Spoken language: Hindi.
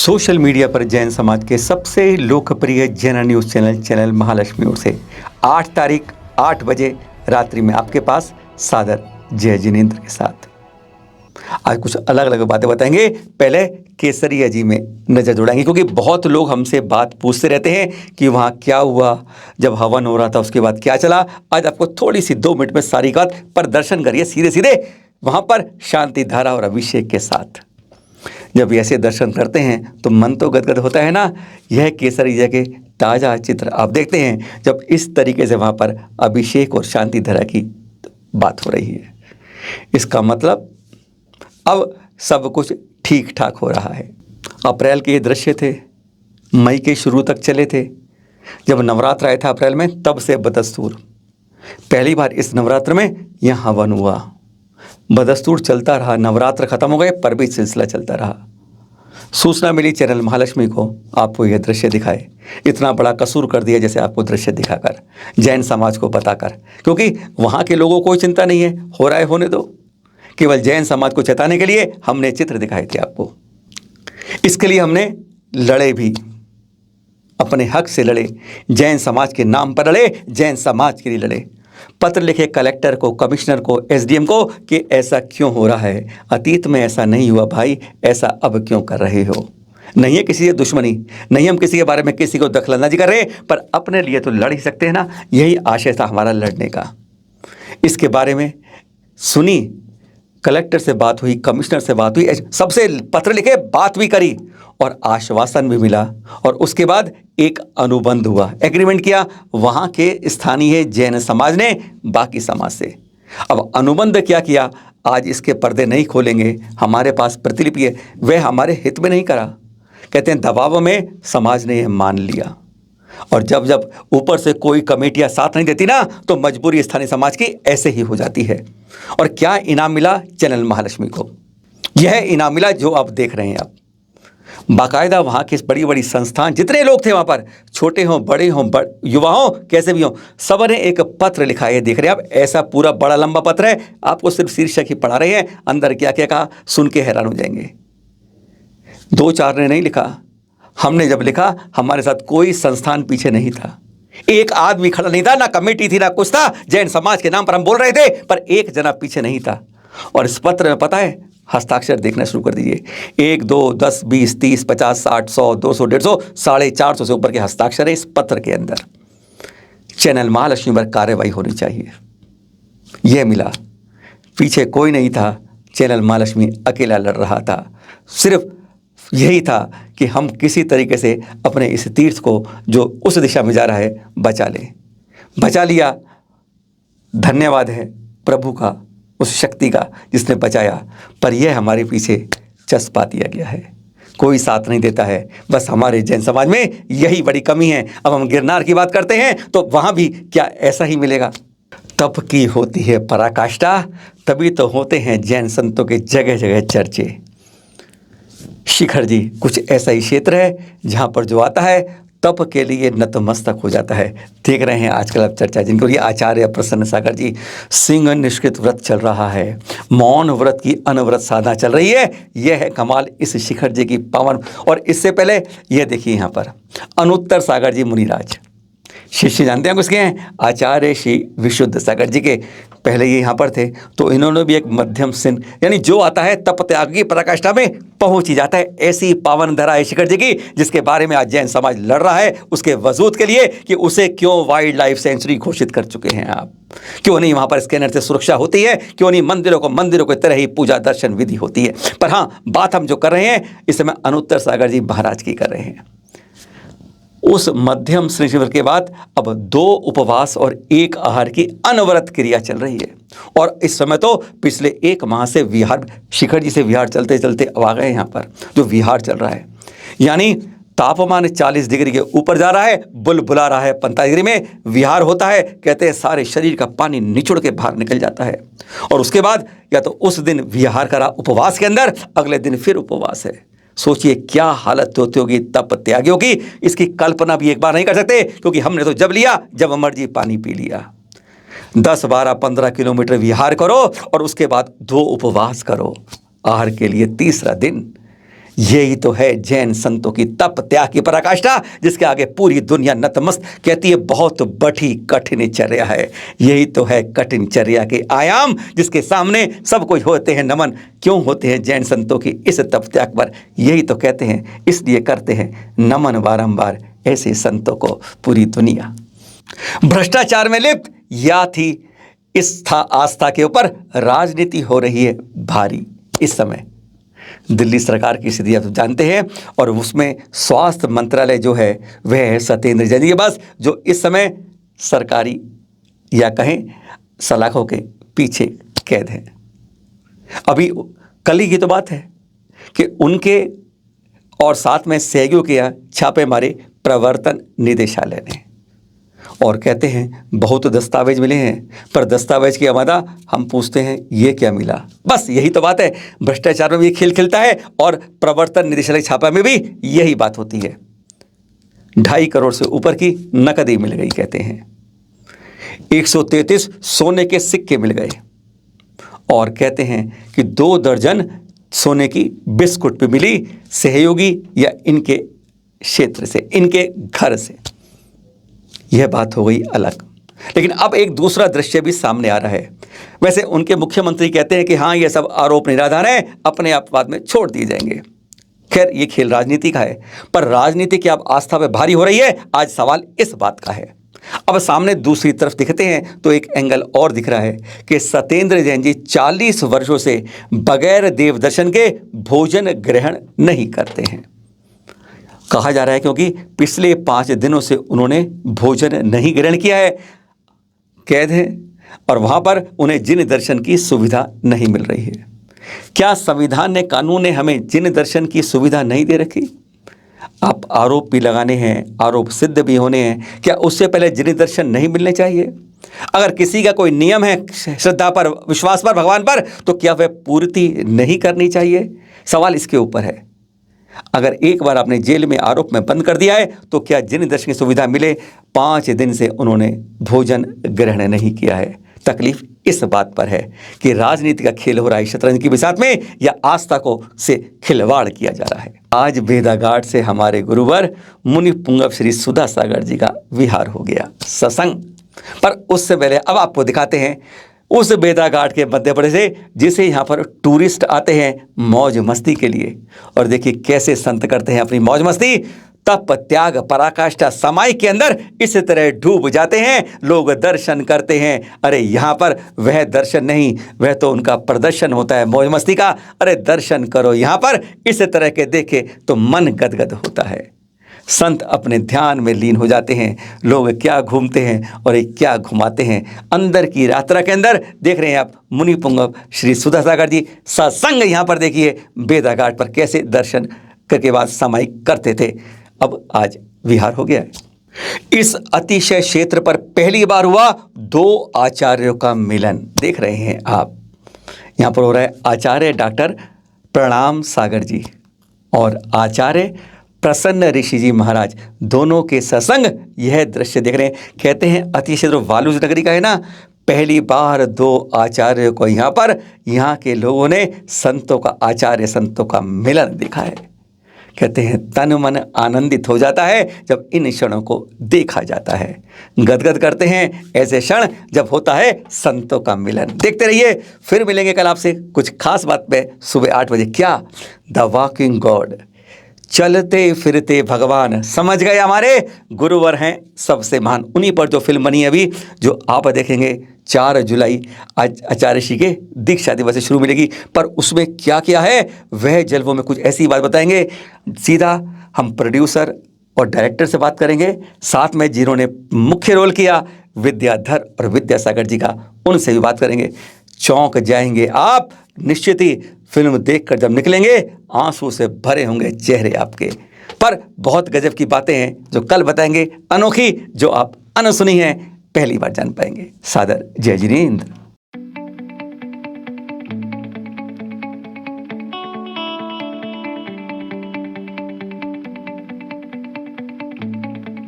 सोशल मीडिया पर जैन समाज के सबसे लोकप्रिय जैन न्यूज़ चैनल महालक्ष्मी ओर से 8 तारीख 8 बजे रात्रि में आपके पास सादर जय जिनेंद्र के साथ आज कुछ अलग अलग बातें बताएंगे। पहले केसरिया जी में नज़र दौड़ाएंगे क्योंकि बहुत लोग हमसे बात पूछते रहते हैं कि वहाँ क्या हुआ, जब हवन हो रहा था उसके बाद क्या चला। आज आपको थोड़ी सी 2 मिनट में सारी बात पर दर्शन करिए सीधे सीधे वहाँ पर शांति धारा और अभिषेक के साथ। जब ऐसे दर्शन करते हैं तो मन तो गदगद होता है ना। यह केसरिया के ताज़ा चित्र आप देखते हैं जब इस तरीके से वहाँ पर अभिषेक और शांति धारा की बात हो रही है। इसका मतलब अब सब कुछ ठीक ठाक हो रहा है। अप्रैल के ये दृश्य थे, मई के शुरू तक चले थे। जब नवरात्र आया था अप्रैल में तब से बदस्तूर पहली बार इस नवरात्र में यह हवन हुआ। बदस्तूर चलता रहा, नवरात्र खत्म हो गए पर भी सिलसिला चलता रहा। सूचना मिली चैनल महालक्ष्मी को आपको यह दृश्य दिखाए। इतना बड़ा कसूर कर दिया जैसे आपको दृश्य दिखाकर, जैन समाज को बताकर, क्योंकि वहाँ के लोगों को कोई चिंता नहीं है, हो रहा है होने दो। केवल जैन समाज को चेताने के लिए हमने चित्र दिखाए थे आपको। इसके लिए हमने लड़े भी, अपने हक से लड़े, जैन समाज के नाम पर लड़े, जैन समाज के लिए लड़े। पत्र लिखे कलेक्टर को, कमिश्नर को, एसडीएम को कि ऐसा क्यों हो रहा है, अतीत में ऐसा नहीं हुआ भाई, ऐसा अब क्यों कर रहे हो। नहीं है किसी से दुश्मनी, नहीं हम किसी के बारे में किसी को दखलंदाजी कर रहे, पर अपने लिए तो लड़ ही सकते हैं ना। यही आशय था हमारा लड़ने का। इसके बारे में सुनी, कलेक्टर से बात हुई, कमिश्नर से बात हुई, सबसे पत्र लिखे, बात भी करी और आश्वासन भी मिला। और उसके बाद एक अनुबंध हुआ, एग्रीमेंट किया वहाँ के स्थानीय जैन समाज ने बाकी समाज से। अब अनुबंध क्या किया, आज इसके पर्दे नहीं खोलेंगे, हमारे पास प्रतिलिपि है, वह हमारे हित में नहीं करा। कहते हैं दबाव में समाज ने यह मान लिया। और जब जब ऊपर से कोई कमेटियां साथ नहीं देती ना तो मजबूरी स्थानीय समाज की ऐसे ही हो जाती है। और क्या इनाम मिला चैनल महालक्ष्मी को, यह इनाम मिला जो आप देख रहे हैं। आप बाकायदा वहाँ के बड़ी बड़ी संस्थान, जितने लोग थे वहाँ पर, छोटे हों बड़े हों युवा हों कैसे भी हों, सब ने एक पत्र लिखा है। देख रहे हैं आप, ऐसा पूरा बड़ा लंबा पत्र है। आपको सिर्फ शीर्षक ही पढ़ा रहे हैं, अंदर क्या क्या कहा सुन के हैरान हो जाएंगे। 2-4 ने नहीं लिखा, हमने जब लिखा हमारे साथ कोई संस्थान पीछे नहीं था, एक आदमी खड़ा नहीं था, ना कमेटी थी ना कुछ था। जैन समाज के नाम पर हम बोल रहे थे पर एक जना पीछे नहीं था। और इस पत्र में पता है हस्ताक्षर देखना शुरू कर दीजिए, 1 2 10 20 30 50 60 100 200 150 450 से ऊपर के हस्ताक्षर है इस पत्र के अंदर। चैनल महालक्ष्मी पर कार्रवाई होनी चाहिए, यह मिला। पीछे कोई नहीं था, चैनल महालक्ष्मी अकेला लड़ रहा था। सिर्फ यही था कि हम किसी तरीके से अपने इस तीर्थ को जो उस दिशा में जा रहा है बचा लें। बचा लिया, धन्यवाद है प्रभु का, उस शक्ति का जिसने बचाया। पर यह हमारे पीछे चस्पा दिया गया है, कोई साथ नहीं देता है। बस हमारे जैन समाज में यही बड़ी कमी है। अब हम गिरनार की बात करते हैं तो वहाँ भी क्या ऐसा ही मिलेगा। तप की होती है पराकाष्ठा, तभी तो होते हैं जैन संतों के जगह जगह चर्चे। शिखर जी कुछ ऐसा ही क्षेत्र है जहाँ पर जो आता है तप के लिए नतमस्तक हो जाता है। देख रहे हैं आजकल अब चर्चा, जिनको ये आचार्य प्रसन्न सागर जी, सिंह निष्कृत व्रत चल रहा है, मौन व्रत की अनवरत साधना चल रही है। यह है कमाल इस शिखर जी की पावन। और इससे पहले यह देखिए यहाँ पर अनुत्तर सागर जी मुनिराज, शिष्य जानते हैं किसके हैं, आचार्य श्री विशुद्ध सागर जी के। पहले ये यहाँ पर थे तो इन्होंने भी एक मध्यम सिन, यानी जो आता है तप त्याग की पराकाष्ठा में पहुंच ही जाता है। ऐसी पावन धरा है शिखर जी की जिसके बारे में आज जैन समाज लड़ रहा है उसके वजूद के लिए कि उसे क्यों वाइल्ड लाइफ सेंचुरी घोषित कर चुके हैं आप। क्यों नहीं वहाँ पर स्कैनर से सुरक्षा होती है, क्यों नहीं मंदिरों की तरह ही पूजा दर्शन विधि होती है। पर हाँ, बात हम जो कर रहे हैं इस समय अनुत्तर सागर जी महाराज की कर रहे हैं। उस मध्यम श्री शिविर के बाद अब 2 उपवास और 1 आहार की अनवरत क्रिया चल रही है। और इस समय तो पिछले 1 माह से विहार, शिखर जी से विहार चलते चलते अब आ गए यहाँ पर जो विहार चल रहा है, यानी तापमान 40 डिग्री के ऊपर जा रहा है, बुलबुला रहा है 45 डिग्री में। विहार होता है, कहते हैं सारे शरीर का पानी निचुड़ के बाहर निकल जाता है। और उसके बाद या तो उस दिन विहार करा उपवास के अंदर, अगले दिन फिर उपवास है। सोचिए क्या हालत होती होगी तप त्यागियों की, इसकी कल्पना भी एक बार नहीं कर सकते। क्योंकि हमने तो जब लिया जब मर्जी पानी पी लिया। 10 12 15 किलोमीटर विहार करो और उसके बाद 2 उपवास करो आहार के लिए, तीसरा दिन। यही तो है जैन संतों की तप त्याग की पराकाष्ठा, जिसके आगे पूरी दुनिया नतमस्त कहती है बहुत बड़ी कठिन चर्या है। यही तो है कठिन चर्या के आयाम, जिसके सामने सब कुछ होते हैं नमन। क्यों होते हैं जैन संतों की इस तप त्याग पर? यही तो कहते हैं, इसलिए करते हैं नमन बारंबार ऐसे संतों को पूरी दुनिया। भ्रष्टाचार में लिप्त या थी इस आस्था के ऊपर राजनीति हो रही है भारी इस समय। दिल्ली सरकार की स्थिति आप जानते हैं, और उसमें स्वास्थ्य मंत्रालय जो है वह है सत्येंद्र जैन के पास, जो इस समय सरकारी या कहें सलाखों के पीछे कैद है। अभी कल ही की तो बात है कि उनके और साथ में सहयोगियों के यहाँ छापे मारे प्रवर्तन निदेशालय ने, और कहते हैं बहुत दस्तावेज मिले हैं, पर दस्तावेज की आमादा हम पूछते हैं ये क्या मिला। बस यही तो बात है, भ्रष्टाचार में भी खेल खेलता है और प्रवर्तन निदेशालय छापा में भी यही बात होती है। 2.5 करोड़ से ऊपर की नकदी मिल गई, कहते हैं 133 सोने के सिक्के मिल गए, और कहते हैं कि 2 दर्जन सोने की बिस्कुट भी मिली सहयोगी या इनके क्षेत्र से, इनके घर से। यह बात हो गई अलग। लेकिन अब एक दूसरा दृश्य भी सामने आ रहा है। वैसे उनके मुख्यमंत्री कहते हैं कि हाँ ये सब आरोप निराधार है, अपने आप बाद में छोड़ दिए जाएंगे। खैर ये खेल राजनीति का है, पर राजनीति की अब आस्था पे भारी हो रही है। आज सवाल इस बात का है। अब सामने दूसरी तरफ दिखते हैं तो एक एंगल और दिख रहा है कि सत्येंद्र जैन जी 40 वर्षों से बगैर देव दर्शन के भोजन ग्रहण नहीं करते हैं। कहा जा रहा है क्योंकि पिछले 5 दिनों से उन्होंने भोजन नहीं ग्रहण किया है, कैद हैं, और वहां पर उन्हें जिन दर्शन की सुविधा नहीं मिल रही है। क्या संविधान ने, कानून ने हमें जिन दर्शन की सुविधा नहीं दे रखी? आप आरोप भी लगाने हैं, आरोप सिद्ध भी होने हैं, क्या उससे पहले जिन दर्शन नहीं मिलने चाहिए? अगर किसी का कोई नियम है श्रद्धा पर, विश्वास पर, भगवान पर, तो क्या वह पूर्ति नहीं करनी चाहिए? सवाल इसके ऊपर है। अगर एक बार आपने जेल में आरोप में बंद कर दिया है तो क्या जिन दर्शन की सुविधा मिले? 5 दिन से उन्होंने भोजन ग्रहण नहीं किया है। तकलीफ इस बात पर है कि राजनीति का खेल हो रहा है शतरंज की बिसात में, या आस्था को से खिलवाड़ किया जा रहा है। आज भेदाघाट से हमारे गुरुवर मुनि पुंगव श्री सुधा सागर जी का विहार हो गया सत्संग। पर उससे पहले अब आपको दिखाते हैं उस भेदाघाट के मध्य प्रदेश से, जिसे यहाँ पर टूरिस्ट आते हैं मौज मस्ती के लिए। और देखिए कैसे संत करते हैं अपनी मौज मस्ती, तप त्याग पराकाष्ठा समाई के अंदर इस तरह डूब जाते हैं। लोग दर्शन करते हैं, अरे यहाँ पर वह दर्शन नहीं, वह तो उनका प्रदर्शन होता है मौज मस्ती का। अरे दर्शन करो यहाँ पर, इस तरह के देखे तो मन गदगद होता है। संत अपने ध्यान में लीन हो जाते हैं। लोग क्या घूमते हैं और एक क्या घुमाते हैं। अंदर की यात्रा के अंदर देख रहे हैं आप मुनि पुंगव श्री सुधा सागर जी सत्संग। यहाँ पर देखिए भेदाघाट पर कैसे दर्शन करके बाद समाई करते थे। अब आज विहार हो गया है। इस अतिशय क्षेत्र पर पहली बार हुआ 2 आचार्यों का मिलन। देख रहे हैं आप, यहाँ पर हो रहा है आचार्य डॉक्टर प्रणाम सागर जी और आचार्य प्रसन्न ऋषि जी महाराज, दोनों के सत्संग। यह दृश्य देख रहे हैं। कहते हैं अति क्षेत्र वालुज नगरी का है ना, पहली बार 2 आचार्यों को यहाँ पर, यहाँ के लोगों ने संतों का, आचार्य संतों का मिलन देखा है। कहते हैं तन मन आनंदित हो जाता है जब इन क्षणों को देखा जाता है। गदगद करते हैं ऐसे क्षण जब होता है संतों का मिलन। देखते रहिए, फिर मिलेंगे कल आपसे कुछ खास बात पे सुबह 8 बजे। क्या द वॉकिंग गॉड, चलते फिरते भगवान, समझ गए हमारे गुरुवर हैं सबसे महान। उन्हीं पर जो फिल्म बनी अभी, जो आप देखेंगे 4 जुलाई आज आचार्य ऋषि के दीक्षा दिवस से शुरू मिलेगी। पर उसमें क्या क्या है वह जल्द वो में कुछ ऐसी बात बताएंगे। सीधा हम प्रोड्यूसर और डायरेक्टर से बात करेंगे, साथ में जिन्होंने मुख्य रोल किया विद्याधर और विद्यासागर जी का, उनसे भी बात करेंगे। चौंक जाएंगे आप, निश्चित ही फिल्म देखकर जब निकलेंगे आंसू से भरे होंगे चेहरे आपके। पर बहुत गजब की बातें हैं जो कल बताएंगे, अनोखी, जो आप अनसुनी हैं, पहली बार जान पाएंगे। सादर जय जिनेंद्र।